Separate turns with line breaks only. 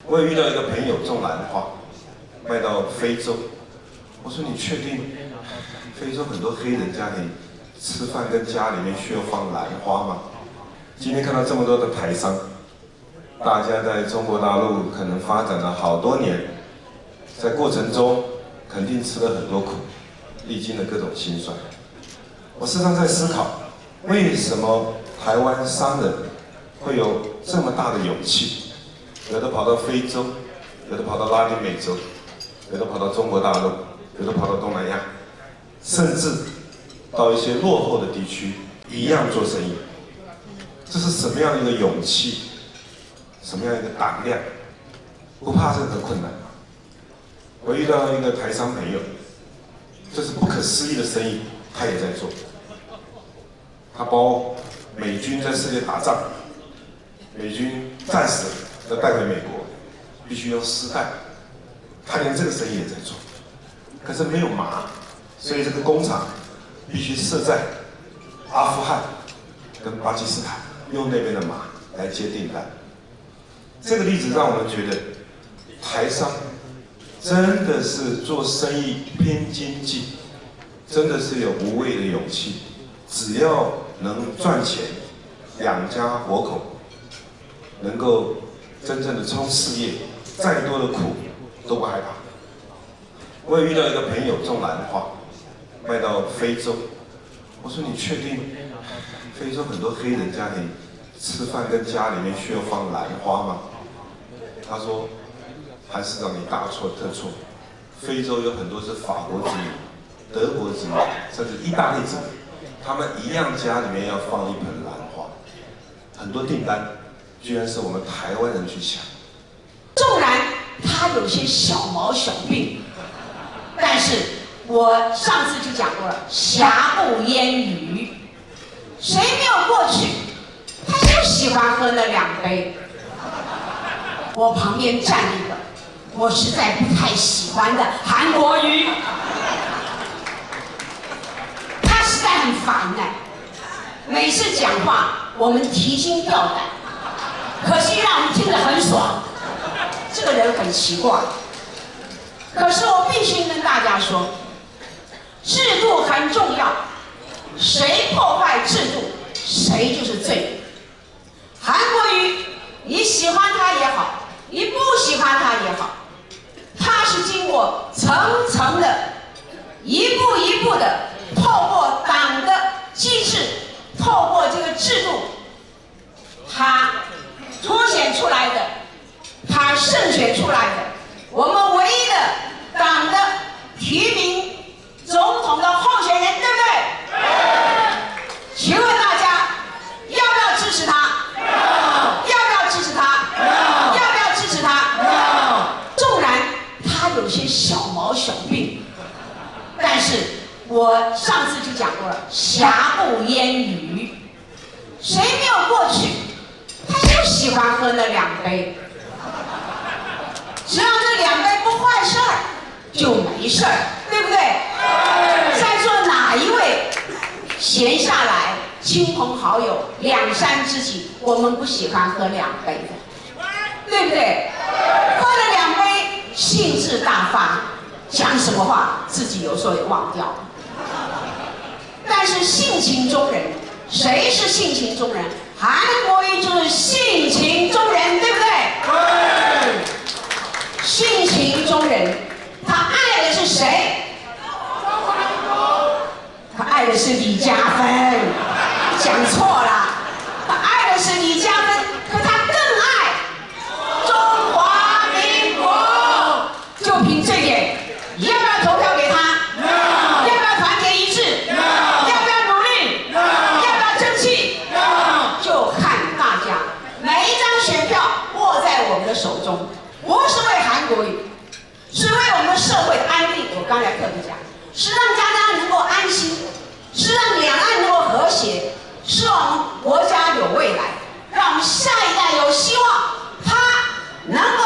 我也遇到一个朋友种兰花，卖到非洲。我说你确定非洲很多黑人家里吃饭跟家里面需要放兰花吗？今天看到这么多的台商，大家在中国大陆可能发展了好多年，在过程中肯定吃了很多苦，历经了各种辛酸。我时常在思考，为什么台湾商人会有这么大的勇气？有的跑到非洲，有的跑到拉丁美洲，有的跑到中国大陆，有的跑到东南亚，甚至到一些落后的地区一样做生意。这是什么样的一个勇气？什么样一个胆量？不怕任何困难。我遇到一个台商朋友，这是不可思议的生意，他也在做。他包美军在世界打仗，美军战死了要带回美国，必须用丝带，他连这个生意也在做。可是没有麻，所以这个工厂必须设在阿富汗跟巴基斯坦，用那边的麻来接订单。这个例子让我们觉得，台商真的是做生意拼经济，真的是有无畏的勇气。只要能赚钱，养家活口，能够真正的冲事业，再多的苦都不害怕。我也遇到一个朋友种兰花，卖到非洲。我说你确定非洲很多黑人家里吃饭跟家里面需要放兰花吗？他说，韩市长你大错特错，非洲有很多是法国子女、德国子女，甚至意大利子女，他们一样家里面要放一盆兰花，很多订单居然是我们台湾人去抢。
纵然他有些小毛小病，但是我上次就讲过了，瑕不掩瑜，谁没有过去，他就喜欢喝那2杯。我旁边站一个我实在不太喜欢的韩国瑜，他实在很烦呢，每次讲话我们提心吊胆，可惜让我们听得很爽。这个人很奇怪，可是我必须跟大家说，制度很重要，谁破坏制度，谁就是罪人。韩国瑜，你喜欢他也好，你不喜欢他也好，他是经过层层的、一步一步的，透过党的机制，透过这个制度，他凸显出来的，他胜选出来的，我们唯一的党的提名总统的候选人，对不对？请问大家要不要支持他？要不要支持他？要不要支持他？纵然他有些小毛小病，但是我上次就讲过了，瑕不掩瑜，谁没有过去，他就喜欢喝那2杯。只要那2杯不坏事儿，就没事儿，对不对？在座哪一位闲下来，亲朋好友2、3知己，我们不喜欢喝2杯的，对不对？喝了2杯，兴致大发，讲什么话自己有时候也忘掉了。但是性情中人，谁是性情中人？韩国瑜就是性情中人，对不对？性情中人，他爱的是谁？他爱的是李嘉芬，讲错了，他爱的是李嘉芬，可他更爱中华民国。就凭这点，要不要投票给他？要不要团结一致？要不要努力？要不要争气？就看大家，每一张选票握在我们的手中。不是为韩国瑜，是为我们社会的安定。我刚才特别讲，是让大家能够安心，是让两岸能够和谐，是让我们国家有未来，让我们下一代有希望，他能够